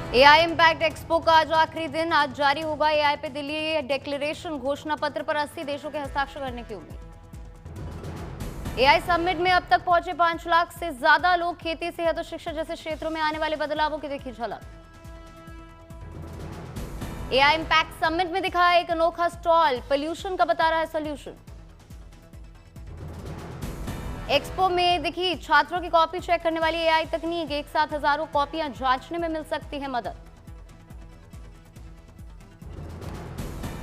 AI impact expo का आज आखिरी दिन। आज जारी होगा एआई पे दिल्ली डिक्लेरेशन। घोषणा पत्र पर 80 देशों के हस्ताक्षर करने की उम्मीद। एआई समिट में अब तक पहुंचे 5 लाख से ज्यादा लोग। खेती, सेहत और शिक्षा जैसे क्षेत्रों में आने वाले बदलावों की देखी झलक। एआई इम्पैक्ट समिट में दिखा एक अनोखा स्टॉल, पोल्यूशन का बता रहा है सोल्यूशन। एक्सपो में दिखी छात्रों की कॉपी चेक करने वाली एआई तकनीक। एक साथ हजारों कॉपियां जांचने में मिल सकती है मदद।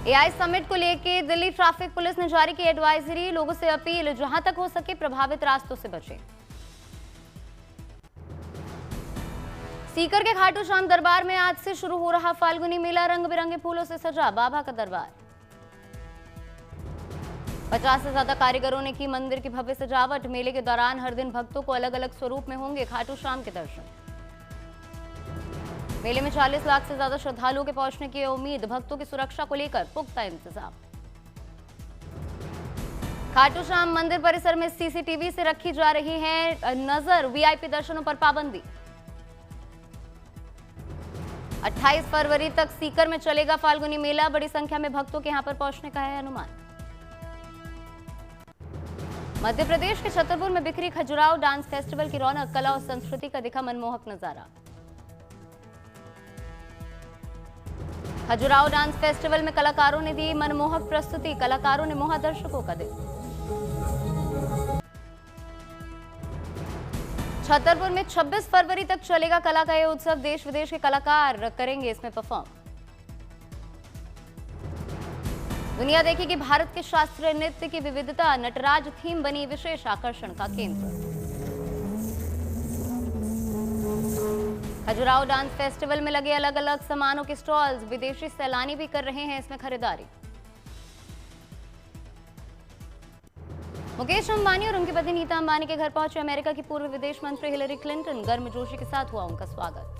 एआई समिट को लेकर दिल्ली ट्रैफिक पुलिस ने जारी की एडवाइजरी। लोगों से अपील, जहां तक हो सके प्रभावित रास्तों से बचें। सीकर के खाटू श्याम दरबार में आज से शुरू हो रहा फाल्गुनी मेला। रंग बिरंगे फूलों से सजा बाबा का दरबार। 50 से ज्यादा कारीगरों ने की मंदिर की भव्य सजावट। मेले के दौरान हर दिन भक्तों को अलग अलग स्वरूप में होंगे खाटू श्याम के दर्शन। मेले में 40 लाख से ज्यादा श्रद्धालुओं के पहुंचने की उम्मीद। भक्तों की सुरक्षा को लेकर पुख्ता इंतजाम। खाटू श्याम मंदिर परिसर में सीसीटीवी से रखी जा रही है नजर। वीआईपी दर्शनों पर पाबंदी। 28 फरवरी तक सीकर में चलेगा फाल्गुनी मेला। बड़ी संख्या में भक्तों के यहां पर पहुंचने का है अनुमान। मध्य प्रदेश के छतरपुर में बिखरी खजुराहो डांस फेस्टिवल की रौनक। कला और संस्कृति का दिखा मनमोहक नजारा। खजुराहो डांस फेस्टिवल में कलाकारों ने दी मनमोहक प्रस्तुति। कलाकारों ने मोहा दर्शकों का दिल। छतरपुर में 26 फरवरी तक चलेगा कला का यह उत्सव। देश विदेश के कलाकार करेंगे इसमें परफॉर्म। दुनिया देखेगी भारत के शास्त्रीय नृत्य की विविधता। नटराज थीम बनी विशेष आकर्षण का केंद्र। खजुराहो डांस फेस्टिवल में लगे अलग अलग सामानों के स्टॉल्स। विदेशी सैलानी भी कर रहे हैं इसमें खरीदारी। मुकेश अंबानी और उनकी पत्नी नीता अंबानी के घर पहुंचे अमेरिका की पूर्व विदेश मंत्री हिलरी क्लिंटन। गर्मजोशी के साथ हुआ उनका स्वागत।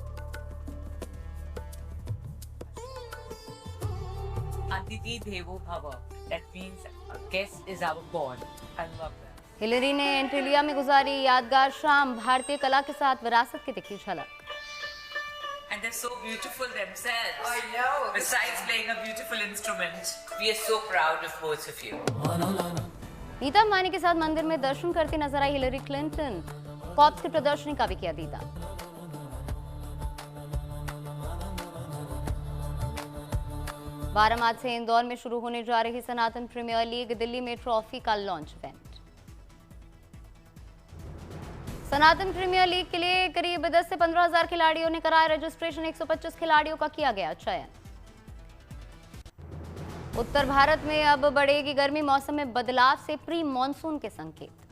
अतिथि देवो भव, that means a guest is our god. I love that. Hillary ने एंटिलिया में गुजारी यादगार शाम। भारतीय कला के साथ विरासत की दिखी झलक। And they're so beautiful themselves. I know. Besides playing a beautiful instrument, we are so proud of both of you. Nita Ambani के साथ मंदिर में दर्शन करती नजर आई हिलरी क्लिंटन। कॉप्स की प्रदर्शनी का भी किया दीदार। बारामात से इंदौर में शुरू होने जा रही सनातन प्रीमियर लीग। दिल्ली में ट्रॉफी का लॉन्च इवेंट। सनातन प्रीमियर लीग के लिए करीब 10 से 15 हजार खिलाड़ियों ने कराया रजिस्ट्रेशन। 125 खिलाड़ियों का किया गया चयन। उत्तर भारत में अब बढ़ेगी गर्मी। मौसम में बदलाव से प्री मॉनसून के संकेत।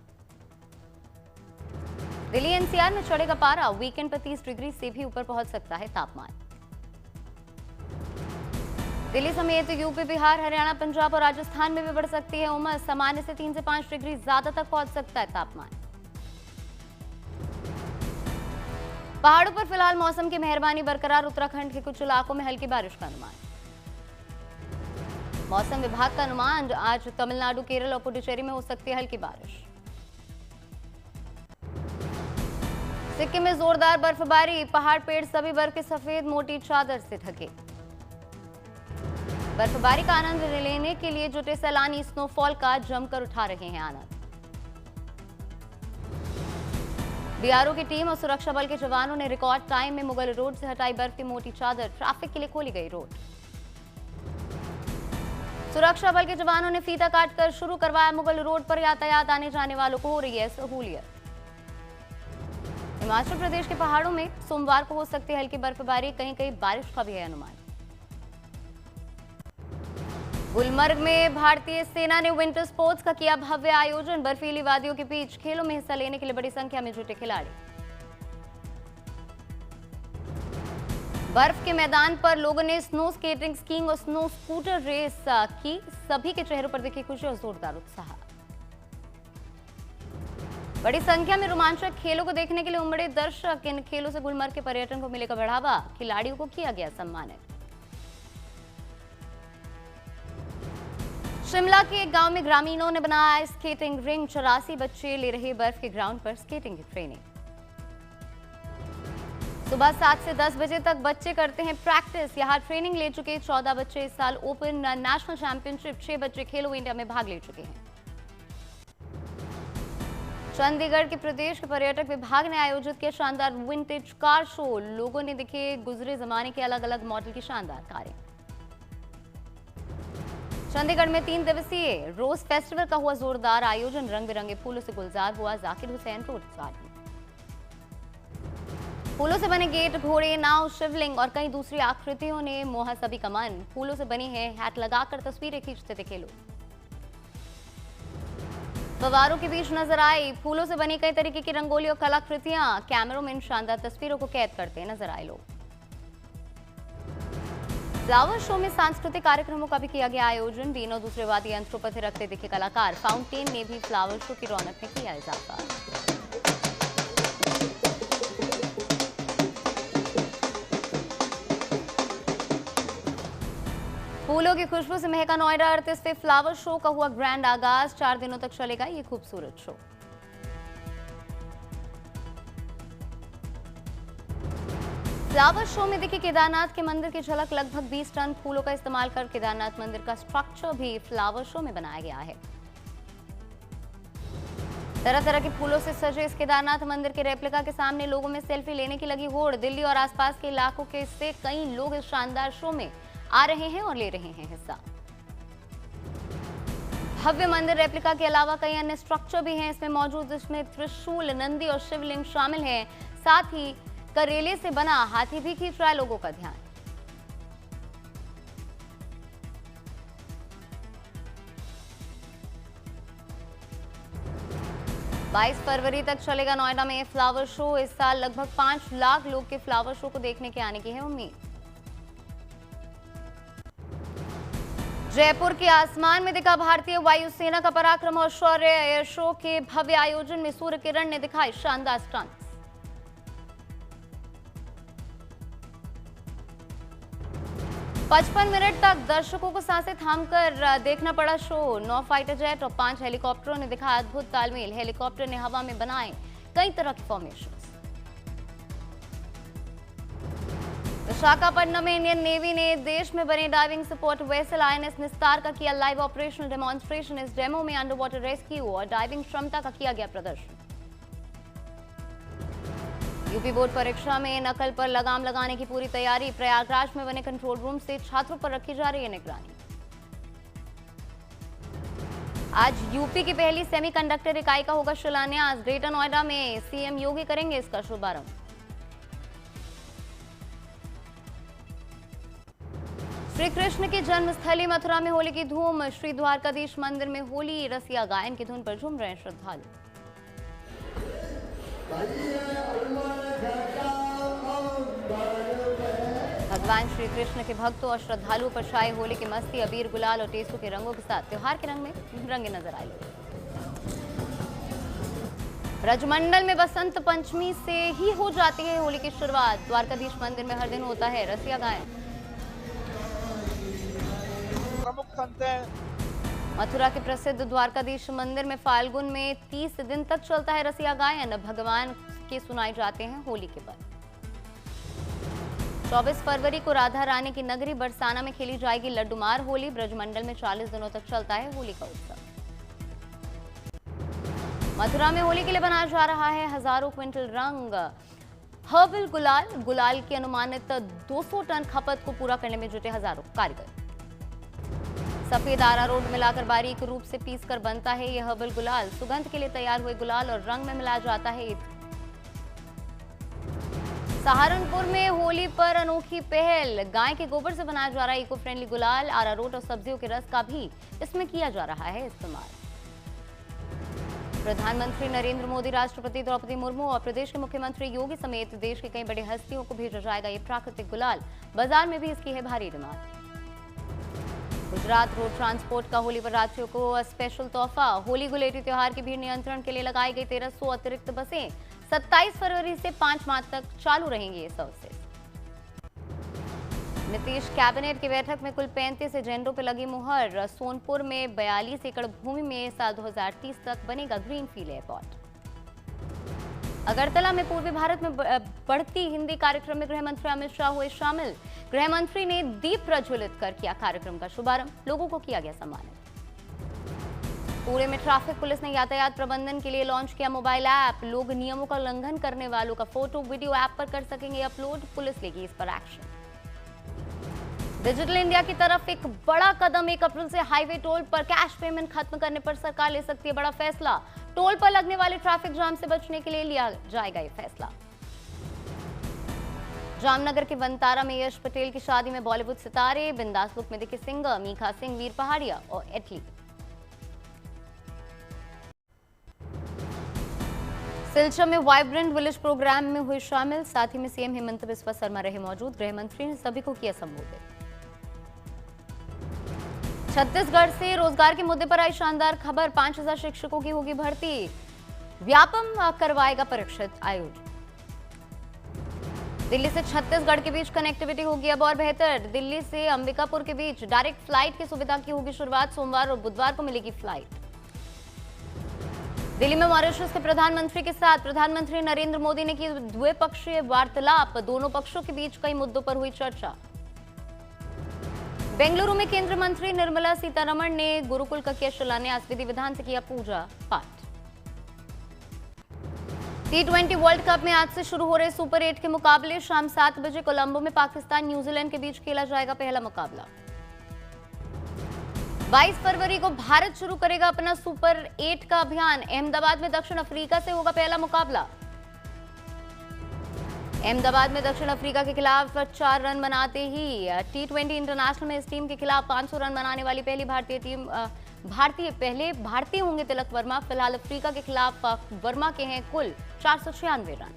दिल्ली एनसीआर में चढ़ेगा पारा। वीकेंड पर 30 डिग्री से भी ऊपर पहुंच सकता है तापमान। दिल्ली समेत यूपी, बिहार, हरियाणा, पंजाब और राजस्थान में भी बढ़ सकती है उमस। सामान्य से 3 से 5 डिग्री ज्यादा तक पहुंच सकता है तापमान। पहाड़ों पर फिलहाल मौसम की मेहरबानी बरकरार। उत्तराखंड के कुछ इलाकों में हल्की बारिश का अनुमान। मौसम विभाग का अनुमान, आज तमिलनाडु, केरल और पुडुचेरी में हो सकती है हल्की बारिश। सिक्किम में जोरदार बर्फबारी। पहाड़, पेड़ सभी बर्फ की सफेद मोटी चादर से ढके। बर्फबारी का आनंद लेने के लिए जुटे सैलानी स्नोफॉल का जमकर उठा रहे हैं आनंद। बीआरओ की टीम और सुरक्षा बल के जवानों ने रिकॉर्ड टाइम में मुगल रोड से हटाई बर्फ की मोटी चादर। ट्रैफिक के लिए खोली गई रोड। सुरक्षा बल के जवानों ने फीता काटकर शुरू करवाया मुगल रोड पर यातायात। आने जाने वालों को हो रही है सहूलियत। हिमाचल प्रदेश के पहाड़ों में सोमवार को हो सकती है हल्की बर्फबारी। कहीं कहीं बारिश का भी है अनुमान। गुलमर्ग में भारतीय सेना ने विंटर स्पोर्ट्स का किया भव्य आयोजन। बर्फीली वादियों के बीच खेलों में हिस्सा लेने के लिए बड़ी संख्या में जुटे खिलाड़ी। बर्फ के मैदान पर लोगों ने स्नो स्केटिंग, स्कीइंग और स्नो स्कूटर रेस की। सभी के चेहरों पर दिखी खुशी और जोरदार उत्साह। बड़ी संख्या में रोमांचक खेलों को देखने के लिए उमड़े दर्शक। इन खेलों से गुलमर्ग के पर्यटन को मिलेगा बढ़ावा। खिलाड़ियों को किया गया सम्मानित। शिमला के एक गांव में ग्रामीणों ने बनाया स्केटिंग रिंग। 84 बच्चे ले रहे बर्फ के ग्राउंड पर स्केटिंग की ट्रेनिंग। सुबह 7 से 10 बजे तक बच्चे करते हैं प्रैक्टिस। यहाँ ट्रेनिंग ले चुके 14 बच्चे इस साल ओपन नेशनल चैंपियनशिप 6 बच्चे खेलो इंडिया में भाग ले चुके हैं। चंडीगढ़ के प्रदेश के पर्यटक विभाग ने आयोजित किया शानदार विंटेज कार शो। लोगों ने दिखे गुजरे जमाने के अलग अलग मॉडल की शानदार कारें। चंडीगढ़ में 3 दिवसीय रोज फेस्टिवल का हुआ जोरदार आयोजन। रंग बिरंगे फूलों से गुलजार हुआ जाकिर हुसैन रोड गार्डन। फूलों से बने गेट, घोड़े, नाव, शिवलिंग और कई दूसरी आकृतियों ने मोहा सभी का मन। फूलों से बनी है हैट लगाकर तस्वीरें खींचते दिखे लोग। फव्वारों के बीच नजर आई फूलों से बनी कई तरीके की रंगोली और कलाकृतियां। कैमरों में इन शानदार तस्वीरों को कैद करते नजर आए लोग। फ्लावर शो में सांस्कृतिक कार्यक्रमों का भी किया गया आयोजन। बीन और दूसरे वाद्य यंत्रों पर थिरकते दिखे कलाकार। फाउंटेन ने भी फ्लावर शो की रौनक में किया इजाफा। फूलों की खुशबू से महका नोएडा। 38वें फ्लावर शो का हुआ ग्रैंड आगाज। 4 दिनों तक चलेगा ये खूबसूरत शो। फ्लावर शो में दिखे केदारनाथ के मंदिर की झलक। लगभग 20 टन फूलों का इस्तेमाल कर केदारनाथ मंदिर का स्ट्रक्चर भी फ्लावर शो में बनाया गया है। तरह तरह के फूलों से सजे इस केदारनाथ मंदिर के रेप्लिका के सामने लोगों में सेल्फी लेने की लगी होड़। दिल्ली और आसपास के इलाकों के से कई लोग इस शानदार शो में आ रहे हैं और ले रहे हैं हिस्सा। भव्य मंदिर रेप्लिका के अलावा कई अन्य स्ट्रक्चर भी हैं इसमें मौजूद, जिसमें त्रिशूल, नंदी और शिवलिंग शामिल हैं। साथ ही करेले से बना हाथी भी खींच रहा है लोगों का ध्यान। बाईस फरवरी तक चलेगा नोएडा में फ्लावर शो। इस साल लगभग 5 लाख लोग के फ्लावर शो को देखने के आने की है उम्मीद। जयपुर के आसमान में दिखा भारतीय वायुसेना का पराक्रम और शौर्य। एयर शो के भव्य आयोजन में सूर्य किरण ने दिखाई शानदार स्टंट्स। 55 मिनट तक दर्शकों को सांसें थामकर देखना पड़ा शो। 9 फाइटर जेट और 5 हेलीकॉप्टरों ने दिखाया अद्भुत तालमेल। हेलीकॉप्टर ने हवा में बनाए कई तरह के फॉर्मेशन। विशाखापट्टनम में इंडियन नेवी ने देश में बने डाइविंग सपोर्ट वेसल INS निस्तार का किया लाइव ऑपरेशनल डेमोन्स्ट्रेशन। इस डेमो में अंडर वाटर रेस्क्यू और डाइविंग क्षमता का किया गया प्रदर्शन। यूपी बोर्ड परीक्षा में नकल पर लगाम लगाने की पूरी तैयारी। प्रयागराज में बने कंट्रोल रूम से छात्रों पर रखी जा रही है निगरानी। आज यूपी की पहली सेमीकंडक्टर इकाई का होगा शिलान्यास। ग्रेटर नोएडा में CM योगी करेंगे इसका शुभारंभ। श्री कृष्ण की जन्मस्थली मथुरा में होली की धूम। श्री द्वारकाधीश मंदिर में होली रसिया गायन की धुन पर झूम रहे हैं श्रद्धालु। भगवान श्री कृष्ण के भक्तों और श्रद्धालुओं पर छाए होली की मस्ती। अबीर, गुलाल और टेसू के रंगों के साथ त्योहार के रंग में रंगे नजर आए। ब्रजमंडल में बसंत पंचमी से ही हो जाती है होली की शुरुआत। द्वारकाधीश मंदिर में हर दिन होता है रसिया गायन। प्रमुख संत हैं। मथुरा के प्रसिद्ध द्वारकाधीश मंदिर में फाल्गुन में 30 दिन तक चलता है रसिया गायन। भगवान के सुनाए जाते हैं होली के बाद। 24 फरवरी को राधा रानी की नगरी बरसाना में खेली जाएगी लड्डूमार होली। ब्रजमंडल में 40 दिनों तक चलता है होली का उत्सव। मथुरा में होली के लिए बनाया जा रहा है हजारों क्विंटल रंग। हर्बल गुलाल की अनुमानित 200 टन खपत को पूरा करने में जुटे हजारों कारीगर। सफेद अरारोट मिलाकर बारीक रूप से पीसकर बनता है यह हर्बल गुलाल। सुगंध के लिए तैयार हुए गुलाल और रंग में मिलाया जाता है। सहारनपुर में होली पर अनोखी पहल। गाय के गोबर से बनाया जा रहा है इको फ्रेंडली गुलाल। अरारोट और सब्जियों के रस का भी इसमें किया जा रहा है इस्तेमाल। प्रधानमंत्री नरेंद्र मोदी, राष्ट्रपति द्रौपदी मुर्मू और प्रदेश के मुख्यमंत्री योगी समेत देश के कई बड़ी हस्तियों को भेजा जाएगा ये प्राकृतिक गुलाल। बाजार में भी इसकी है भारी डिमांड। गुजरात रोड ट्रांसपोर्ट का होली पर यात्रियों को स्पेशल तोहफा। होली गुलेटी त्योहार की भीड़ नियंत्रण के लिए लगाई गई 1300 अतिरिक्त बसें। 27 फरवरी से 5 मार्च तक चालू रहेंगी ये सर्विसेज। नीतीश कैबिनेट की बैठक में कुल 35 एजेंडों पर लगी मुहर। सोनपुर में 42 एकड़ भूमि में साल 2030 तक बनेगा ग्रीनफील्ड एयरपोर्ट। अगरतला में पूर्वी भारत में बढ़ती हिंदी कार्यक्रम में गृह मंत्री अमित शाह हुए शामिल। गृह मंत्री ने दीप प्रज्वलित कर किया कार्यक्रम का शुभारंभ, लोगों को किया गया सम्मानित। पुणे में ट्रैफिक पुलिस ने यातायात प्रबंधन के लिए लॉन्च किया मोबाइल ऐप। लोग नियमों का उल्लंघन करने वालों का फोटो वीडियो ऐप पर कर सकेंगे अपलोड, पुलिस लेगी इस पर एक्शन। डिजिटल इंडिया की तरफ एक बड़ा कदम, 1 अप्रैल से हाईवे टोल पर कैश पेमेंट खत्म करने पर सरकार ले सकती है बड़ा फैसला। टोल पर लगने वाले ट्रैफिक जाम से बचने के लिए लिया जाएगा ये फैसला। जामनगर के वनतारा में यश पटेल की शादी में बॉलीवुड सितारे, बिंदास लुक में दिखे सिंगर मीखा सिंह, वीर पहाड़िया और एटली। सिलचर में वाइब्रेंट विलेज प्रोग्राम में हुए शामिल, साथ ही में सीएम हेमंत बिस्वा शर्मा रहे मौजूद। गृह मंत्री ने सभी को किया संबोधित। छत्तीसगढ़ से रोजगार के मुद्दे पर आई शानदार खबर, 5000 शिक्षकों की होगी भर्ती, व्यापम करवाएगा परीक्षा आयोजन। दिल्ली से छत्तीसगढ़ के बीच कनेक्टिविटी होगी अब और बेहतर। दिल्ली से अंबिकापुर के बीच डायरेक्ट फ्लाइट की सुविधा की होगी शुरुआत, सोमवार और बुधवार को मिलेगी फ्लाइट। दिल्ली में मॉरिशस के प्रधानमंत्री के साथ प्रधानमंत्री नरेंद्र मोदी ने की द्विपक्षीय वार्तालाप, दोनों पक्षों के बीच कई मुद्दों पर हुई चर्चा। बेंगलुरु में केंद्रीय मंत्री निर्मला सीतारमण ने गुरुकुल का किया शिलान्यास, विधि विधान से किया पूजा पाठ। T20 वर्ल्ड कप में आज से शुरू हो रहे सुपर 8 के मुकाबले, शाम 7 बजे कोलंबो में पाकिस्तान न्यूजीलैंड के बीच खेला जाएगा पहला मुकाबला। 22 फरवरी को भारत शुरू करेगा अपना सुपर 8 का अभियान, अहमदाबाद में दक्षिण अफ्रीका से होगा पहला मुकाबला। अहमदाबाद में दक्षिण अफ्रीका के खिलाफ 4 रन बनाते ही T20 इंटरनेशनल में इस टीम के खिलाफ 500 रन बनाने वाली पहली भारतीय टीम, भारतीय होंगे तिलक वर्मा। फिलहाल अफ्रीका के खिलाफ वर्मा के हैं कुल 496 रन।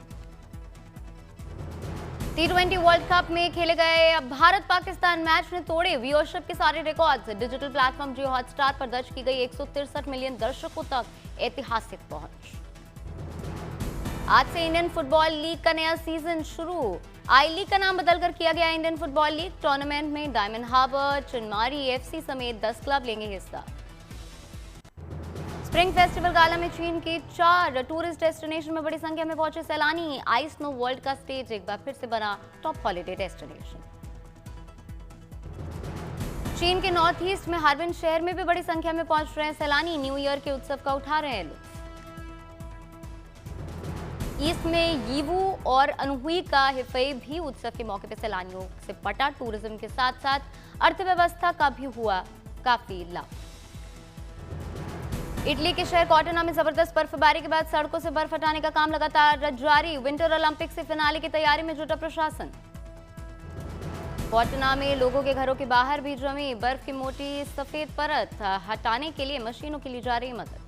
T20 वर्ल्ड कप में खेले गए भारत पाकिस्तान मैच ने तोड़े व्यूअरशिप के सारे रिकॉर्ड्स। डिजिटल प्लेटफॉर्म जियो हॉटस्टार पर दर्ज की गई 163 मिलियन दर्शकों तक ऐतिहासिक पहुंच। आज से इंडियन फुटबॉल लीग का नया सीजन शुरू। आई लीग का नाम बदलकर किया गया इंडियन फुटबॉल लीग। टूर्नामेंट में डायमंड हार्बर, चिन्मारी एफसी समेत 10 क्लब लेंगे हिस्सा। स्प्रिंग फेस्टिवल गाला में चीन के 4 टूरिस्ट डेस्टिनेशन में बड़ी संख्या में पहुंचे सैलानी। आइस स्नो वर्ल्ड का स्टेज एक बार फिर से बना टॉप हॉलिडे डेस्टिनेशन। चीन के नॉर्थ ईस्ट में हार्बिन शहर में भी बड़ी संख्या में पहुंच रहे हैं सैलानी। न्यू ईयर के उत्सव का उठा रहे हैं लोग। ईस्ट में यीवू और अनहुई का हिफई भी उत्सव के मौके पर सैलानियों से पटा। टूरिज्म के साथ साथ अर्थव्यवस्था का भी हुआ काफी लाभ। इटली के शहर कॉर्टोना में जबरदस्त बर्फबारी के बाद सड़कों से बर्फ हटाने का काम लगातार जारी। विंटर ओलंपिक से फिनाले की तैयारी में जुटा प्रशासन। कॉर्टोना में लोगों के घरों के बाहर भी जमी बर्फ की मोटी सफेद परत, हटाने के लिए मशीनों की ली जा रही मदद।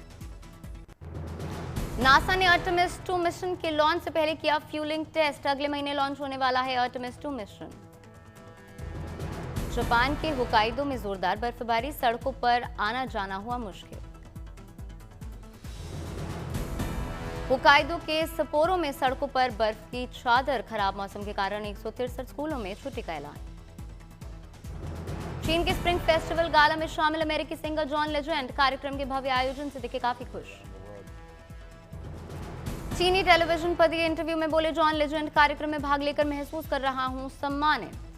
नासा ने आर्टेमिस 2 मिशन के लॉन्च से पहले किया फ्यूलिंग टेस्ट। अगले महीने लॉन्च होने वाला है आर्टेमिस 2 मिशन। जापान के होकाइडो में जोरदार बर्फबारी, सड़कों पर आना जाना हुआ मुश्किल। होकाइडो के सपोरो में सड़कों पर बर्फ की चादर, खराब मौसम के कारण 163 स्कूलों में छुट्टी का ऐलान। चीन के स्प्रिंग फेस्टिवल गाला में शामिल अमेरिकी सिंगर जॉन लेजेंड कार्यक्रम के भव्य आयोजन से दिखे काफी खुश। चीनी टेलीविजन पर दिए इंटरव्यू में बोले जॉन लेजेंड, कार्यक्रम में भाग लेकर महसूस कर रहा हूं सम्मानित।